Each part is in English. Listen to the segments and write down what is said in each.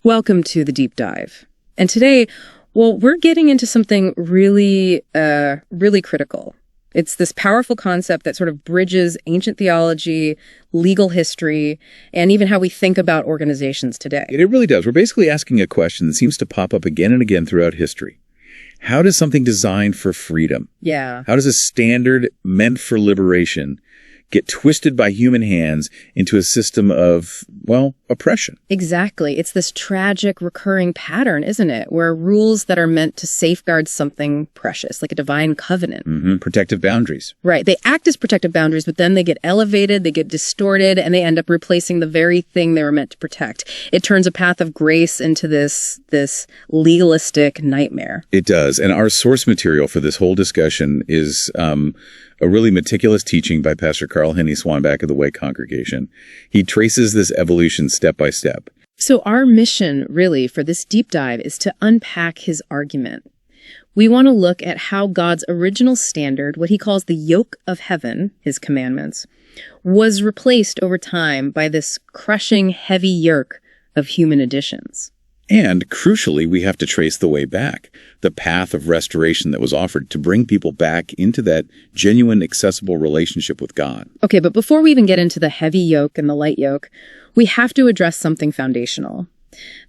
Welcome to the Deep Dive. And today, we're getting into something really critical. It's this powerful concept that sort of bridges ancient theology, legal history, and even how we think about organizations today. It really does. We're basically asking a question that seems to pop up again and again throughout history. How does something designed for freedom? Yeah. How does a standard meant for liberation get twisted by human hands into a system of, oppression? Exactly. It's this tragic recurring pattern, isn't it? Where rules that are meant to safeguard something precious, like a divine covenant. Mm-hmm. Protective boundaries. Right. They act as protective boundaries, but then they get elevated, they get distorted, and they end up replacing the very thing they were meant to protect. It turns a path of grace into this legalistic nightmare. It does. And our source material for this whole discussion is a really meticulous teaching by Pastor Swanback of the Way Congregation. He traces this evolution step by step. So our mission, really, for this deep dive is to unpack his argument. We want to look at how God's original standard, what he calls the yoke of heaven, his commandments, was replaced over time by this crushing, heavy yoke of human additions. And crucially, we have to trace the way back, the path of restoration that was offered to bring people back into that genuine, accessible relationship with God. Okay, but before we even get into the heavy yoke and the light yoke, we have to address something foundational.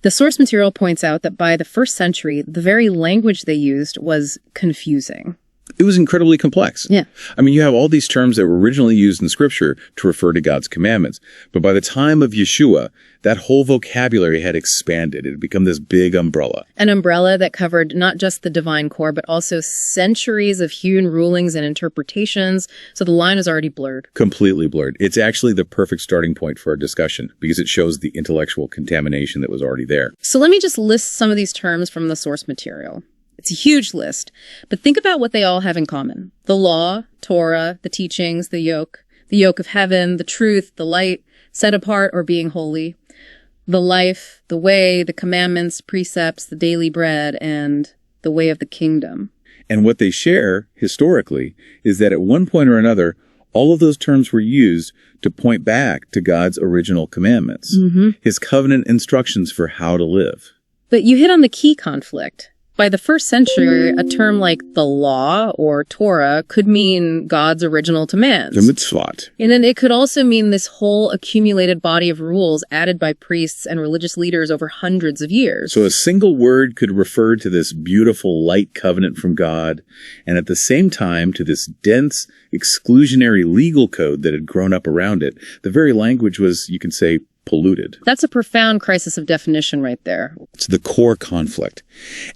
The source material points out that by the first century, the very language they used was confusing. It was incredibly complex. Yeah. I mean, you have all these terms that were originally used in Scripture to refer to God's commandments. But by the time of Yeshua, that whole vocabulary had expanded. It had become this big umbrella. An umbrella that covered not just the divine core, but also centuries of human rulings and interpretations. So the line is already blurred. Completely blurred. It's actually the perfect starting point for our discussion because it shows the intellectual contamination that was already there. So let me just list some of these terms from the source material. It's a huge list, but think about what they all have in common. The law, Torah, the teachings, the yoke of heaven, the truth, the light, set apart or being holy, the life, the way, the commandments, precepts, the daily bread, and the way of the kingdom. And what they share, historically, is that at one point or another, all of those terms were used to point back to God's original commandments, his covenant instructions for how to live. But you hit on the key conflict. By the first century, a term like the law or Torah could mean God's original commands. The mitzvot. And then it could also mean this whole accumulated body of rules added by priests and religious leaders over hundreds of years. So a single word could refer to this beautiful light covenant from God, and at the same time to this dense, exclusionary legal code that had grown up around it. The very language was, you can say, polluted. That's a profound crisis of definition right there. It's the core conflict.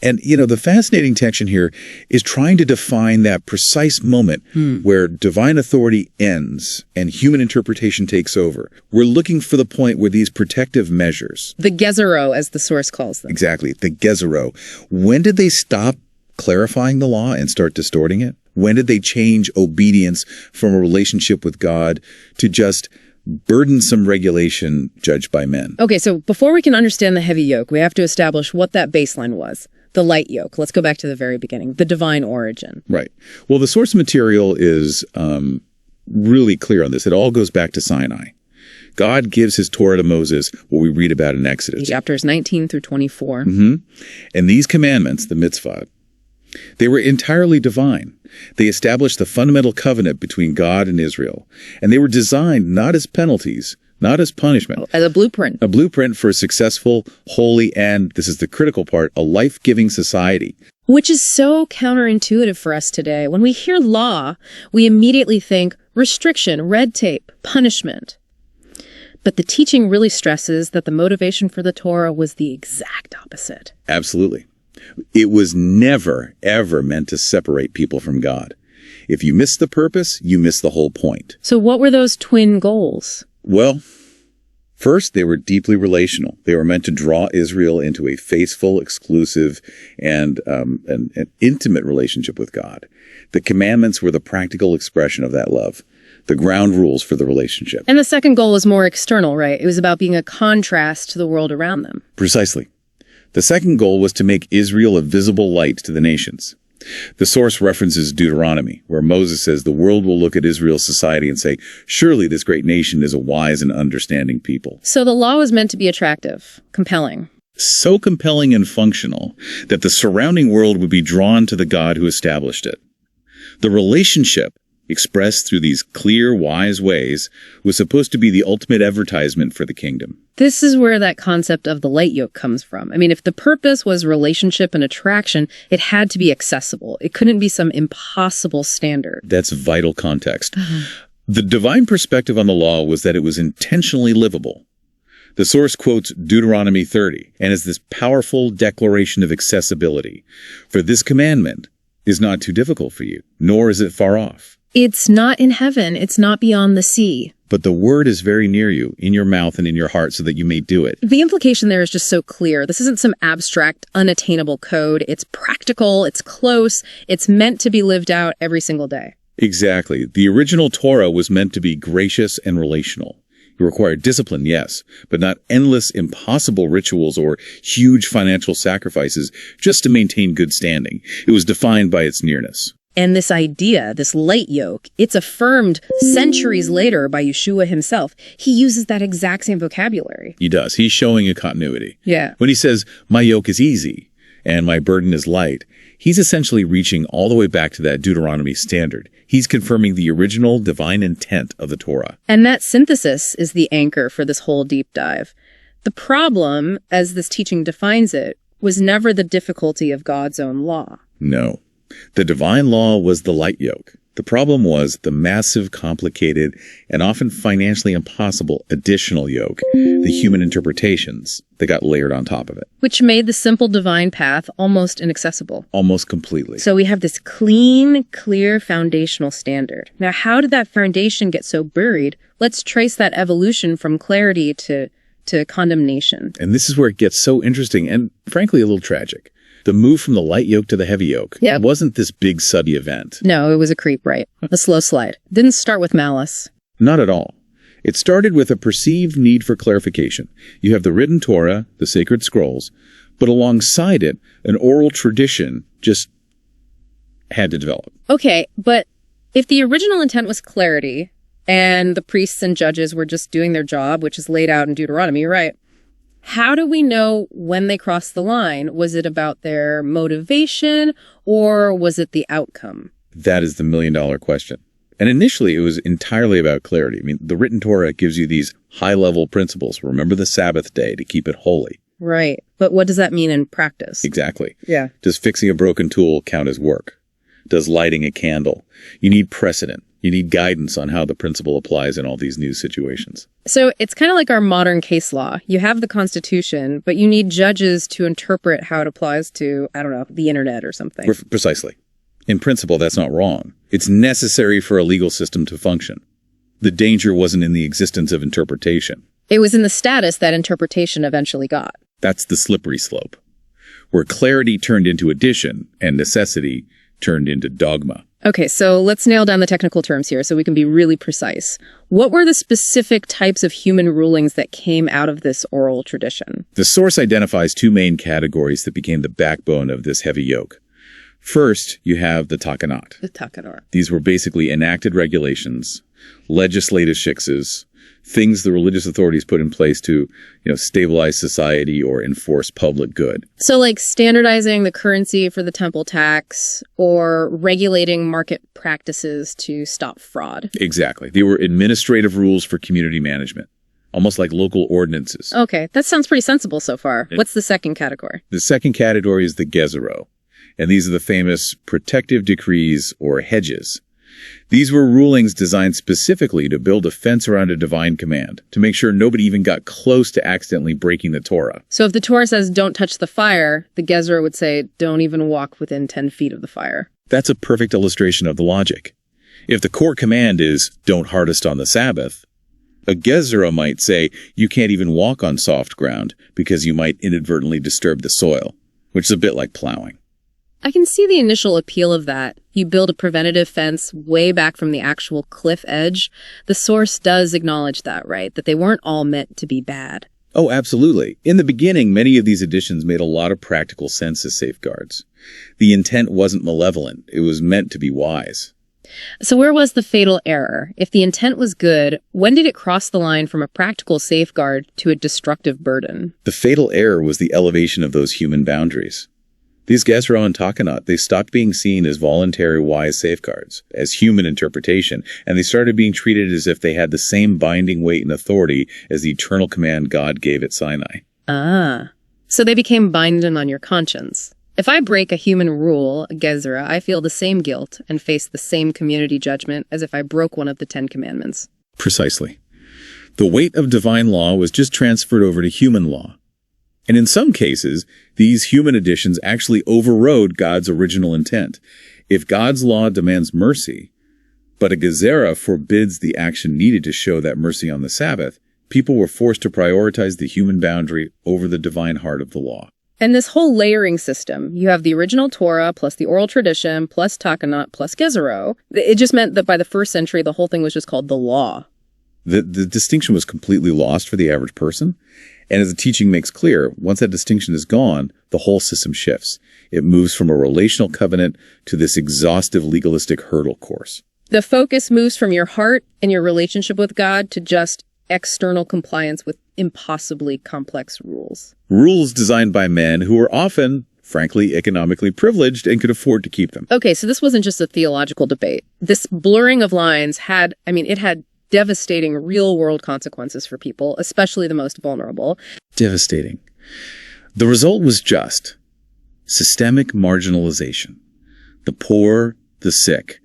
And, the fascinating tension here is trying to define that precise moment where divine authority ends and human interpretation takes over. We're looking for the point where these protective measures, the gezero, as the source calls them. Exactly, the gezero. When did they stop clarifying the law and start distorting it? When did they change obedience from a relationship with God to just burdensome regulation judged by men? Okay, so before we can understand the heavy yoke, we have to establish what that baseline was. The light yoke. Let's go back to the very beginning. The divine origin. Right. Well, the source material is really clear on this. It all goes back to Sinai. God gives his Torah to Moses, what we read about in Exodus. Chapters 19 through 24. And these commandments, the mitzvot, they were entirely divine. They established the fundamental covenant between God and Israel. And they were designed not as penalties, not as punishment. As a blueprint. A blueprint for a successful, holy, and, this is the critical part, a life-giving society. Which is so counterintuitive for us today. When we hear law, we immediately think restriction, red tape, punishment. But the teaching really stresses that the motivation for the Torah was the exact opposite. Absolutely. It was never, ever meant to separate people from God. If you miss the purpose, you miss the whole point. So what were those twin goals? Well, first, they were deeply relational. They were meant to draw Israel into a faithful, exclusive, and an intimate relationship with God. The commandments were the practical expression of that love, the ground rules for the relationship. And the second goal was more external, right? It was about being a contrast to the world around them. Precisely. The second goal was to make Israel a visible light to the nations. The source references Deuteronomy, where Moses says the world will look at Israel's society and say, surely this great nation is a wise and understanding people. So the law was meant to be attractive, compelling. so compelling and functional that the surrounding world would be drawn to the God who established it. The relationship, expressed through these clear, wise ways, was supposed to be the ultimate advertisement for the kingdom. This is where that concept of the light yoke comes from. I mean, if the purpose was relationship and attraction, it had to be accessible. It couldn't be some impossible standard. That's vital context. The divine perspective on the law was that it was intentionally livable. The source quotes Deuteronomy 30 and is this powerful declaration of accessibility. For this commandment is not too difficult for you, nor is it far off. It's not in heaven. It's not beyond the sea. But the word is very near you, in your mouth and in your heart, so that you may do it. The implication there is just so clear. This isn't some abstract, unattainable code. It's practical. It's close. It's meant to be lived out every single day. Exactly. The original Torah was meant to be gracious and relational. It required discipline, yes, but not endless, impossible rituals or huge financial sacrifices just to maintain good standing. It was defined by its nearness. And this idea, this light yoke, it's affirmed centuries later by Yeshua himself. He uses that exact same vocabulary. He does. He's showing a continuity. Yeah. When he says, my yoke is easy and my burden is light, he's essentially reaching all the way back to that Deuteronomy standard. He's confirming the original divine intent of the Torah. And that synthesis is the anchor for this whole deep dive. The problem, as this teaching defines it, was never the difficulty of God's own law. No. The divine law was the light yoke. The problem was the massive, complicated, and often financially impossible additional yoke, the human interpretations that got layered on top of it. Which made the simple divine path almost inaccessible. Almost completely. So we have this clean, clear foundational standard. Now, how did that foundation get so buried? Let's trace that evolution from clarity to condemnation. And this is where it gets so interesting and, frankly, a little tragic. The move from the light yoke to the heavy yoke wasn't this big sudden event. No, it was a creep, right? A slow slide. Didn't start with malice. Not at all. It started with a perceived need for clarification. You have the written Torah, the sacred scrolls, but alongside it, an oral tradition just had to develop. Okay, but if the original intent was clarity, and the priests and judges were just doing their job, which is laid out in Deuteronomy, you're right. How do we know when they crossed the line? Was it about their motivation or was it the outcome? That is the million-dollar question. And initially, it was entirely about clarity. I mean, the written Torah gives you these high-level principles. Remember the Sabbath day to keep it holy. Right. But what does that mean in practice? Exactly. Yeah. Does fixing a broken tool count as work? Does lighting a candle? You need precedent. You need guidance on how the principle applies in all these new situations. So it's kind of like our modern case law. You have the Constitution, but you need judges to interpret how it applies to, I don't know, the internet or something. Precisely. In principle, that's not wrong. It's necessary for a legal system to function. The danger wasn't in the existence of interpretation. It was in the status that interpretation eventually got. That's the slippery slope, where clarity turned into addition and necessity turned into dogma. Okay, so let's nail down the technical terms here so we can be really precise. What were the specific types of human rulings that came out of this oral tradition? The source identifies two main categories that became the backbone of this heavy yoke. First, you have the takanot. The takanot. These were basically enacted regulations, legislative shikses, things the religious authorities put in place to, stabilize society or enforce public good. So like standardizing the currency for the temple tax or regulating market practices to stop fraud. Exactly. They were administrative rules for community management, almost like local ordinances. Okay, that sounds pretty sensible so far. What's the second category? The second category is the gezero, and these are the famous protective decrees or hedges. These were rulings designed specifically to build a fence around a divine command, to make sure nobody even got close to accidentally breaking the Torah. So if the Torah says don't touch the fire, the Gezerah would say don't even walk within 10 feet of the fire. That's a perfect illustration of the logic. If the core command is don't harvest on the Sabbath, a Gezerah might say you can't even walk on soft ground because you might inadvertently disturb the soil, which is a bit like plowing. I can see the initial appeal of that. You build a preventative fence way back from the actual cliff edge. The source does acknowledge that, right? That they weren't all meant to be bad. Oh, absolutely. In the beginning, many of these additions made a lot of practical sense as safeguards. The intent wasn't malevolent. It was meant to be wise. So where was the fatal error? If the intent was good, when did it cross the line from a practical safeguard to a destructive burden? The fatal error was the elevation of those human boundaries. These Gezerah and Takanot, they stopped being seen as voluntary wise safeguards, as human interpretation, and they started being treated as if they had the same binding weight and authority as the eternal command God gave at Sinai. Ah, so they became binding on your conscience. If I break a human rule, a Gezerah, I feel the same guilt and face the same community judgment as if I broke one of the 10 Commandments. Precisely. The weight of divine law was just transferred over to human law. And in some cases, these human additions actually overrode God's original intent. If God's law demands mercy, but a Gezerah forbids the action needed to show that mercy on the Sabbath, people were forced to prioritize the human boundary over the divine heart of the law. And this whole layering system, you have the original Torah plus the oral tradition plus Takanot plus Gezerah. It just meant that by the first century, the whole thing was just called the law. The distinction was completely lost for the average person. And as the teaching makes clear, once that distinction is gone, the whole system shifts. It moves from a relational covenant to this exhaustive legalistic hurdle course. The focus moves from your heart and your relationship with God to just external compliance with impossibly complex rules. Rules designed by men who are often, frankly, economically privileged and could afford to keep them. Okay, so this wasn't just a theological debate. This blurring of lines had devastating real-world consequences for people, especially the most vulnerable. Devastating. The result was just systemic marginalization. The poor, the sick,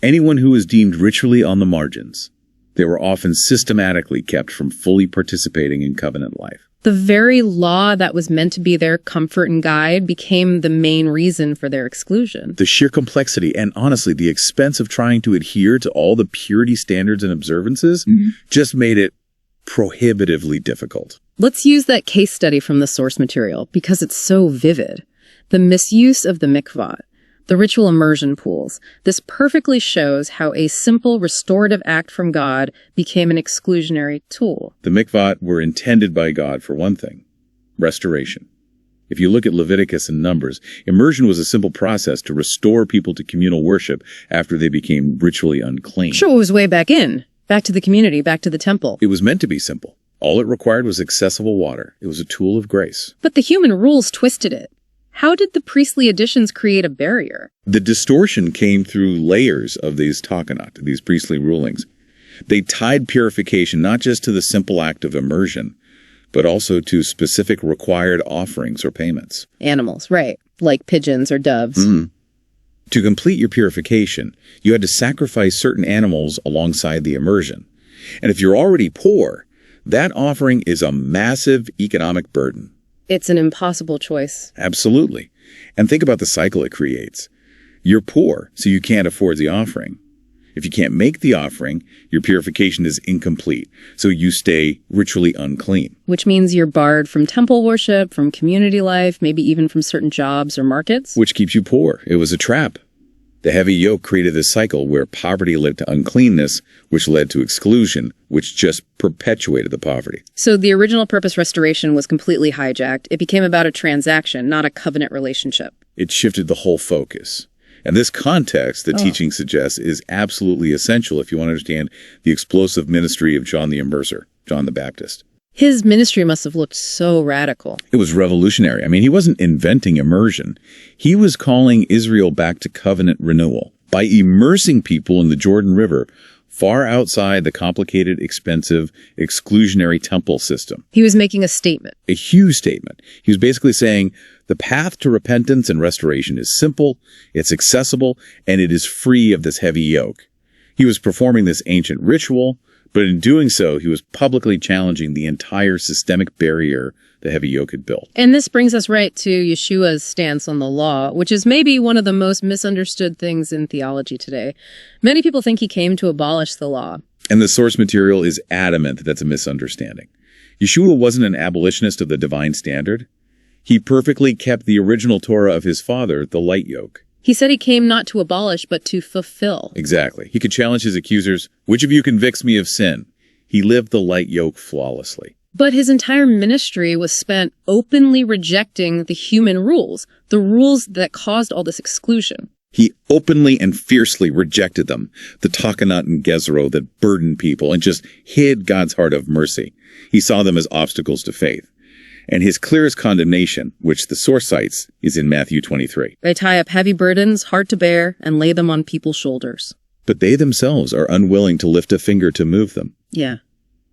anyone who was deemed ritually on the margins. They were often systematically kept from fully participating in covenant life. The very law that was meant to be their comfort and guide became the main reason for their exclusion. The sheer complexity and, honestly, the expense of trying to adhere to all the purity standards and observances just made it prohibitively difficult. Let's use that case study from the source material because it's so vivid. The misuse of the mikvah, the ritual immersion pools. This perfectly shows how a simple restorative act from God became an exclusionary tool. The mikvot were intended by God for one thing, restoration. If you look at Leviticus and Numbers, immersion was a simple process to restore people to communal worship after they became ritually unclean. Sure, it was way back to the community, back to the temple. It was meant to be simple. All it required was accessible water. It was a tool of grace. But the human rules twisted it. How did the priestly additions create a barrier? The distortion came through layers of these takanot, these priestly rulings. They tied purification not just to the simple act of immersion, but also to specific required offerings or payments. Animals, right, like pigeons or doves. To complete your purification, you had to sacrifice certain animals alongside the immersion. And if you're already poor, that offering is a massive economic burden. It's an impossible choice. Absolutely. And think about the cycle it creates. You're poor, so you can't afford the offering. If you can't make the offering, your purification is incomplete, so you stay ritually unclean. Which means you're barred from temple worship, from community life, maybe even from certain jobs or markets. Which keeps you poor. It was a trap. The heavy yoke created this cycle where poverty led to uncleanness, which led to exclusion, which just perpetuated the poverty. So the original purpose restoration was completely hijacked. It became about a transaction, not a covenant relationship. It shifted the whole focus. And this context, the teaching suggests, is absolutely essential if you want to understand the explosive ministry of John the Immerser, John the Baptist. His ministry must have looked so radical. It was revolutionary. I mean, he wasn't inventing immersion. He was calling Israel back to covenant renewal by immersing people in the Jordan River, far outside the complicated, expensive, exclusionary temple system. He was making a statement. A huge statement. He was basically saying the path to repentance and restoration is simple, it's accessible, and it is free of this heavy yoke. He was performing this ancient ritual, but in doing so, he was publicly challenging the entire systemic barrier the heavy yoke had built. And this brings us right to Yeshua's stance on the law, which is maybe one of the most misunderstood things in theology today. Many people think he came to abolish the law. And the source material is adamant that that's a misunderstanding. Yeshua wasn't an abolitionist of the divine standard. He perfectly kept the original Torah of his father, the light yoke. He said he came not to abolish, but to fulfill. Exactly. He could challenge his accusers, which of you convicts me of sin? He lived the light yoke flawlessly. But his entire ministry was spent openly rejecting the human rules, the rules that caused all this exclusion. He openly and fiercely rejected them, the Takanat and Gezero that burdened people, and just hid God's heart of mercy. He saw them as obstacles to faith. And his clearest condemnation, which the source cites, is in Matthew 23. They tie up heavy burdens, hard to bear, and lay them on people's shoulders. But they themselves are unwilling to lift a finger to move them. Yeah.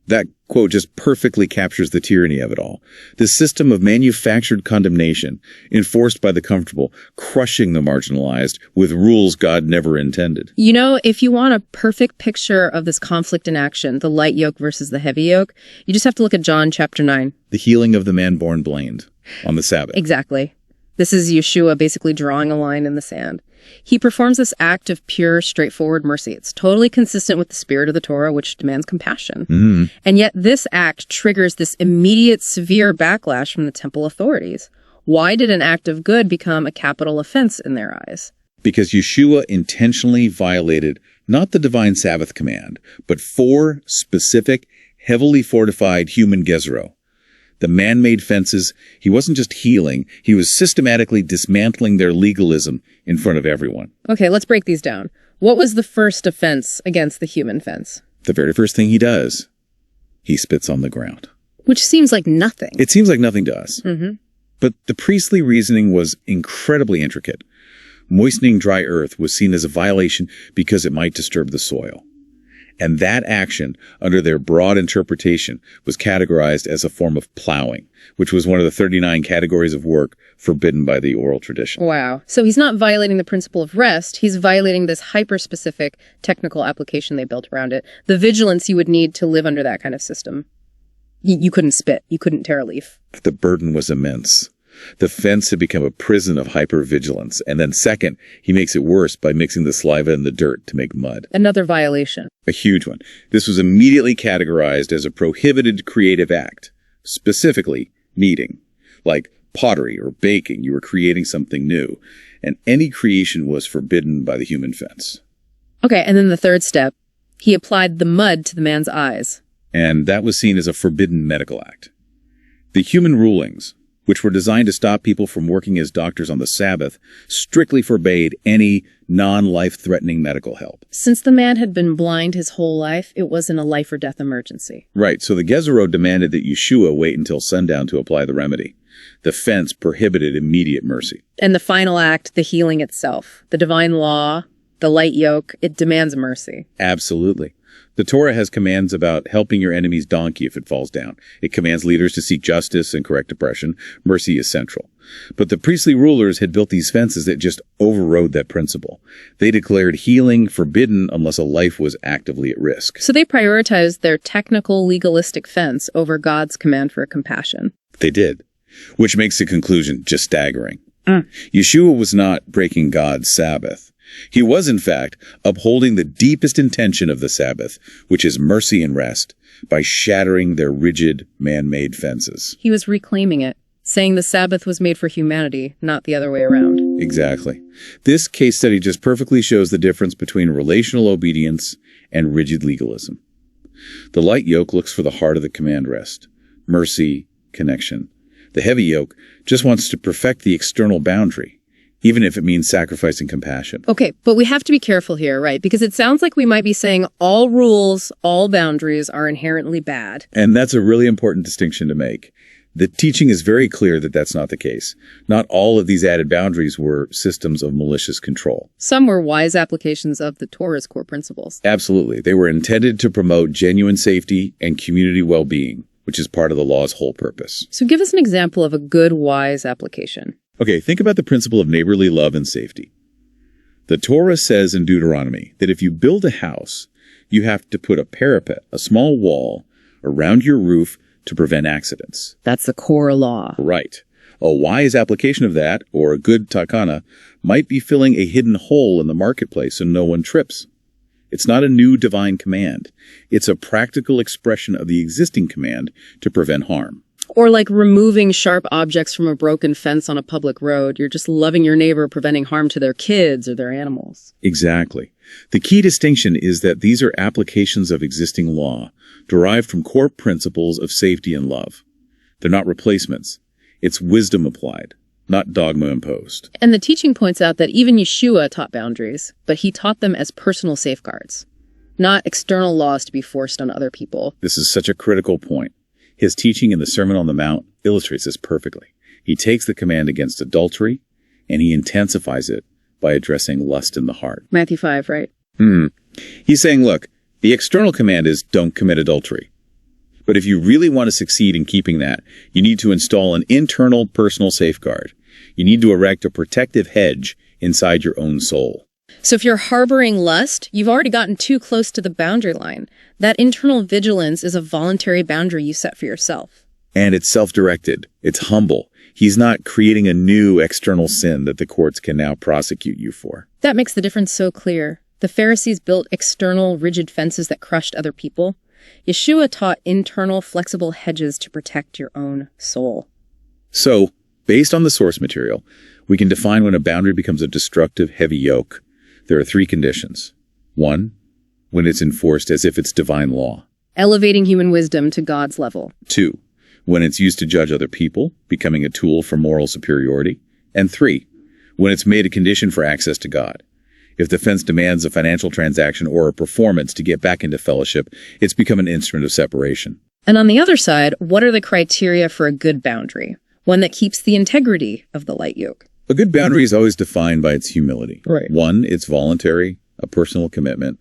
That quote just perfectly captures the tyranny of it all. This system of manufactured condemnation, enforced by the comfortable, crushing the marginalized with rules God never intended. You know, if you want a perfect picture of this conflict in action, the light yoke versus the heavy yoke, you just have to look at John chapter 9. The healing of the man born blind on the Sabbath. Exactly. This is Yeshua basically drawing a line in the sand. He performs this act of pure, straightforward mercy. It's totally consistent with the spirit of the Torah, which demands compassion. Mm-hmm. And yet this act triggers this immediate, severe backlash from the temple authorities. Why did an act of good become a capital offense in their eyes? Because Yeshua intentionally violated not the divine Sabbath command, but 4 specific, heavily fortified human gezero. The man-made fences, he wasn't just healing, he was systematically dismantling their legalism in front of everyone. Okay, let's break these down. What was the first offense against the human fence? The very first thing he does, he spits on the ground. Which seems like nothing. It seems like nothing to us. Mm-hmm. But the priestly reasoning was incredibly intricate. Moistening dry earth was seen as a violation because it might disturb the soil. And that action, under their broad interpretation, was categorized as a form of plowing, which was one of the 39 categories of work forbidden by the oral tradition. Wow. So he's not violating the principle of rest. He's violating this hyper-specific technical application they built around it. The vigilance you would need to live under that kind of system. You couldn't spit. You couldn't tear a leaf. The burden was immense. The fence had become a prison of hypervigilance. And then second, he makes it worse by mixing the saliva and the dirt to make mud. Another violation. A huge one. This was immediately categorized as a prohibited creative act, specifically kneading. Like pottery or baking, you were creating something new. And any creation was forbidden by the human fence. Okay, and then the third step, he applied the mud to the man's eyes. And that was seen as a forbidden medical act. The human rulings, which were designed to stop people from working as doctors on the Sabbath, strictly forbade any non-life-threatening medical help. Since the man had been blind his whole life, it wasn't a life-or-death emergency. Right, so the Gezero demanded that Yeshua wait until sundown to apply the remedy. The fence prohibited immediate mercy. And the final act, the healing itself, the divine law, the light yoke, it demands mercy. Absolutely. The Torah has commands about helping your enemy's donkey if it falls down. It commands leaders to seek justice and correct oppression. Mercy is central. But the priestly rulers had built these fences that just overrode that principle. They declared healing forbidden unless a life was actively at risk. So they prioritized their technical, legalistic fence over God's command for compassion. They did, which makes the conclusion just staggering. Yeshua was not breaking God's Sabbath. He was, in fact, upholding the deepest intention of the Sabbath, which is mercy and rest, by shattering their rigid, man-made fences. He was reclaiming it, saying the Sabbath was made for humanity, not the other way around. Exactly. This case study just perfectly shows the difference between relational obedience and rigid legalism. The light yoke looks for the heart of the command rest, mercy, connection. The heavy yoke just wants to perfect the external boundary, even if it means sacrificing compassion. Okay, but we have to be careful here, right? Because it sounds like we might be saying all rules, all boundaries are inherently bad. And that's a really important distinction to make. The teaching is very clear that that's not the case. Not all of these added boundaries were systems of malicious control. Some were wise applications of the Torah's core principles. Absolutely. They were intended to promote genuine safety and community well-being, which is part of the law's whole purpose. So give us an example of a good, wise application. Okay, think about the principle of neighborly love and safety. The Torah says in Deuteronomy that if you build a house, you have to put a parapet, a small wall, around your roof to prevent accidents. That's the core law. Right. A wise application of that, or a good takana, might be filling a hidden hole in the marketplace so no one trips. It's not a new divine command. It's a practical expression of the existing command to prevent harm. Or like removing sharp objects from a broken fence on a public road. You're just loving your neighbor, preventing harm to their kids or their animals. Exactly. The key distinction is that these are applications of existing law, derived from core principles of safety and love. They're not replacements. It's wisdom applied, not dogma imposed. And the teaching points out that even Yeshua taught boundaries, but he taught them as personal safeguards, not external laws to be forced on other people. This is such a critical point. His teaching in the Sermon on the Mount illustrates this perfectly. He takes the command against adultery, and he intensifies it by addressing lust in the heart. Matthew 5, right? He's saying, look, the external command is don't commit adultery. But if you really want to succeed in keeping that, you need to install an internal personal safeguard. You need to erect a protective hedge inside your own soul. So if you're harboring lust, you've already gotten too close to the boundary line. That internal vigilance is a voluntary boundary you set for yourself. And it's self-directed. It's humble. He's not creating a new external sin that the courts can now prosecute you for. That makes the difference so clear. The Pharisees built external, rigid fences that crushed other people. Yeshua taught internal, flexible hedges to protect your own soul. So, based on the source material, we can define when a boundary becomes a destructive, heavy yoke. There are 3 conditions. 1, when it's enforced as if it's divine law. Elevating human wisdom to God's level. 2, when it's used to judge other people, becoming a tool for moral superiority. And 3, when it's made a condition for access to God. If the fence demands a financial transaction or a performance to get back into fellowship, it's become an instrument of separation. And on the other side, what are the criteria for a good boundary? One that keeps the integrity of the light yoke. A good boundary is always defined by its humility. Right. 1, it's voluntary, a personal commitment.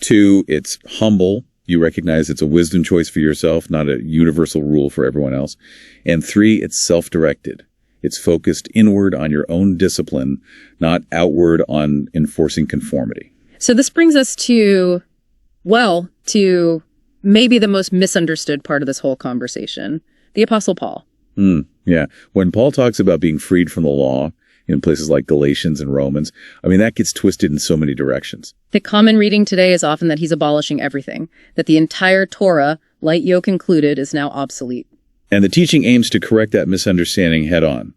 2, it's humble. You recognize it's a wisdom choice for yourself, not a universal rule for everyone else. And 3, it's self-directed. It's focused inward on your own discipline, not outward on enforcing conformity. So this brings us to maybe the most misunderstood part of this whole conversation, the Apostle Paul. Yeah. When Paul talks about being freed from the law in places like Galatians and Romans, that gets twisted in so many directions. The common reading today is often that he's abolishing everything, that the entire Torah, light yoke included, is now obsolete. And the teaching aims to correct that misunderstanding head on.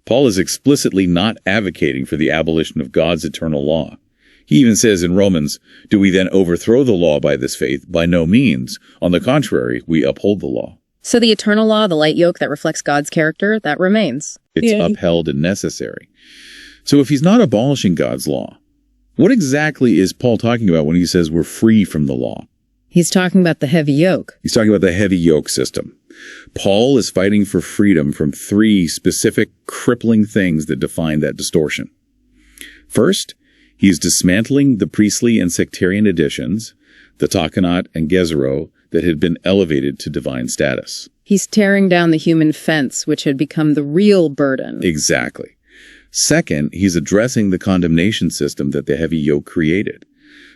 Paul is explicitly not advocating for the abolition of God's eternal law. He even says in Romans, do we then overthrow the law by this faith? By no means. On the contrary, we uphold the law. So the eternal law, the light yoke that reflects God's character, that remains. It's upheld and necessary. So if he's not abolishing God's law, what exactly is Paul talking about when he says we're free from the law? He's talking about the heavy yoke. He's talking about the heavy yoke system. Paul is fighting for freedom from 3 specific crippling things that define that distortion. First, he's dismantling the priestly and sectarian additions, the Takanat and Gezerot, that had been elevated to divine status. He's tearing down the human fence, which had become the real burden. Exactly. Second, he's addressing the condemnation system that the heavy yoke created.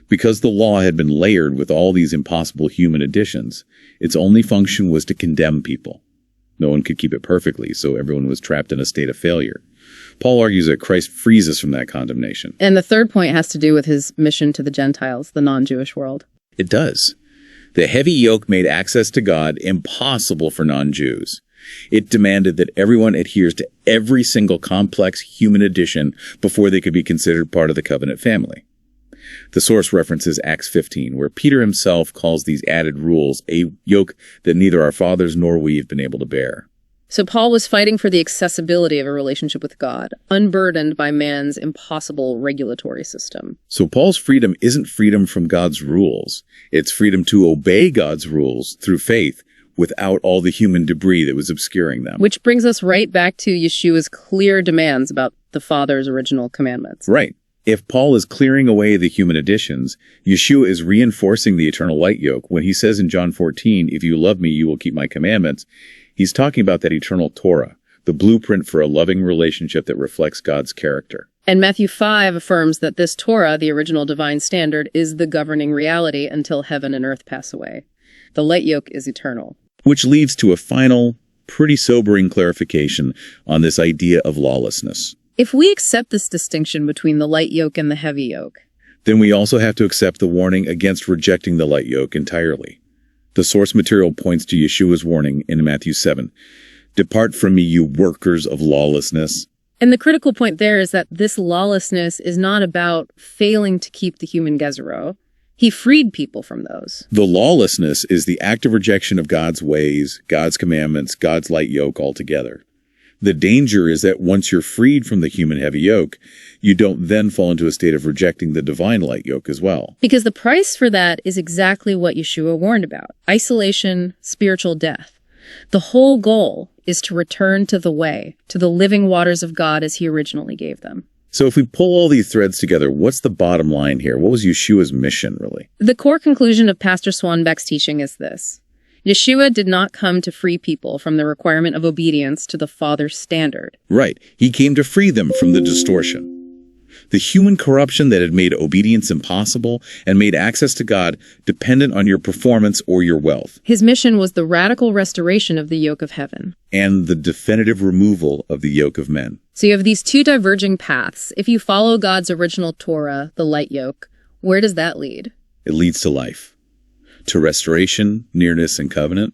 Because the law had been layered with all these impossible human additions, its only function was to condemn people. No one could keep it perfectly, so everyone was trapped in a state of failure. Paul argues that Christ frees us from that condemnation. And the third point has to do with his mission to the Gentiles, the non-Jewish world. It does. The heavy yoke made access to God impossible for non-Jews. It demanded that everyone adheres to every single complex human addition before they could be considered part of the covenant family. The source references Acts 15, where Peter himself calls these added rules a yoke that neither our fathers nor we have been able to bear. So Paul was fighting for the accessibility of a relationship with God, unburdened by man's impossible regulatory system. So Paul's freedom isn't freedom from God's rules. It's freedom to obey God's rules through faith without all the human debris that was obscuring them. Which brings us right back to Yeshua's clear demands about the Father's original commandments. Right. If Paul is clearing away the human additions, Yeshua is reinforcing the eternal light yoke when he says in John 14, if you love me, you will keep my commandments. He's talking about that eternal Torah, the blueprint for a loving relationship that reflects God's character. And Matthew 5 affirms that this Torah, the original divine standard, is the governing reality until heaven and earth pass away. The light yoke is eternal. Which leads to a final, pretty sobering clarification on this idea of lawlessness. If we accept this distinction between the light yoke and the heavy yoke, then we also have to accept the warning against rejecting the light yoke entirely. The source material points to Yeshua's warning in Matthew 7. Depart from me, you workers of lawlessness. And the critical point there is that this lawlessness is not about failing to keep the human Gezerot. He freed people from those. The lawlessness is the active rejection of God's ways, God's commandments, God's light yoke altogether. The danger is that once you're freed from the human heavy yoke, you don't then fall into a state of rejecting the divine light yoke as well. Because the price for that is exactly what Yeshua warned about: isolation, spiritual death. The whole goal is to return to the way, to the living waters of God as he originally gave them. So if we pull all these threads together, what's the bottom line here? What was Yeshua's mission, really? The core conclusion of Pastor Swanback's teaching is this: Yeshua did not come to free people from the requirement of obedience to the Father's standard. Right. He came to free them from the distortion. The human corruption that had made obedience impossible and made access to God dependent on your performance or your wealth. His mission was the radical restoration of the yoke of heaven. And the definitive removal of the yoke of men. So you have these two diverging paths. If you follow God's original Torah, the light yoke, where does that lead? It leads to life. To restoration, nearness, and covenant.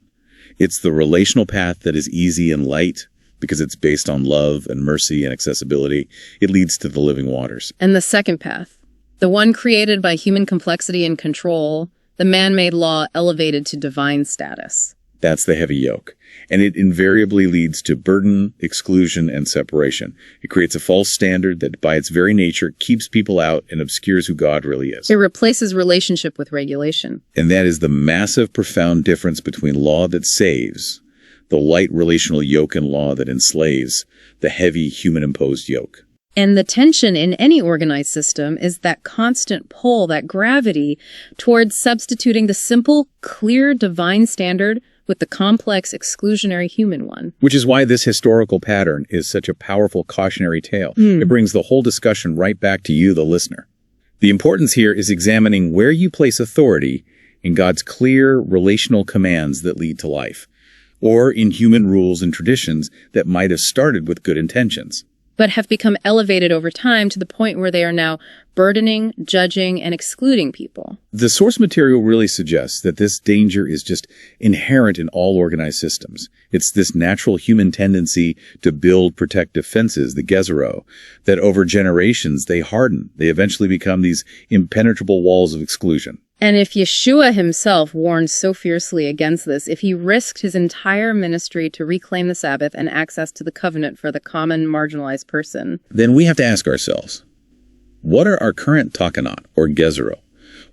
It's the relational path that is easy and light because it's based on love and mercy and accessibility. It leads to the living waters. And the second path, the one created by human complexity and control, the man-made law elevated to divine status. That's the heavy yoke. And it invariably leads to burden, exclusion, and separation. It creates a false standard that by its very nature keeps people out and obscures who God really is. It replaces relationship with regulation. And that is the massive, profound difference between law that saves, the light relational yoke, and law that enslaves, the heavy human-imposed yoke. And the tension in any organized system is that constant pull, that gravity, towards substituting the simple, clear, divine standard with the complex, exclusionary human one. Which is why this historical pattern is such a powerful cautionary tale. It brings the whole discussion right back to you, the listener. The importance here is examining where you place authority in God's clear relational commands that lead to life, or in human rules and traditions that might have started with good intentions, but have become elevated over time to the point where they are now burdening, judging, and excluding people. The source material really suggests that this danger is just inherent in all organized systems. It's this natural human tendency to build protective fences, the gezero, that over generations they harden. They eventually become these impenetrable walls of exclusion. And if Yeshua himself warned so fiercely against this, if he risked his entire ministry to reclaim the Sabbath and access to the covenant for the common marginalized person, then we have to ask ourselves, what are our current takanot, or gezero?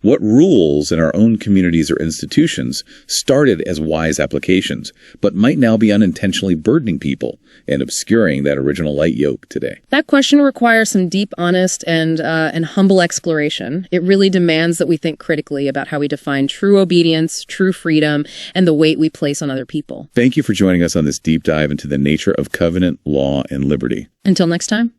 What rules in our own communities or institutions started as wise applications, but might now be unintentionally burdening people and obscuring that original light yoke today? That question requires some deep, honest, and humble exploration. It really demands that we think critically about how we define true obedience, true freedom, and the weight we place on other people. Thank you for joining us on this deep dive into the nature of covenant, law, and liberty. Until next time.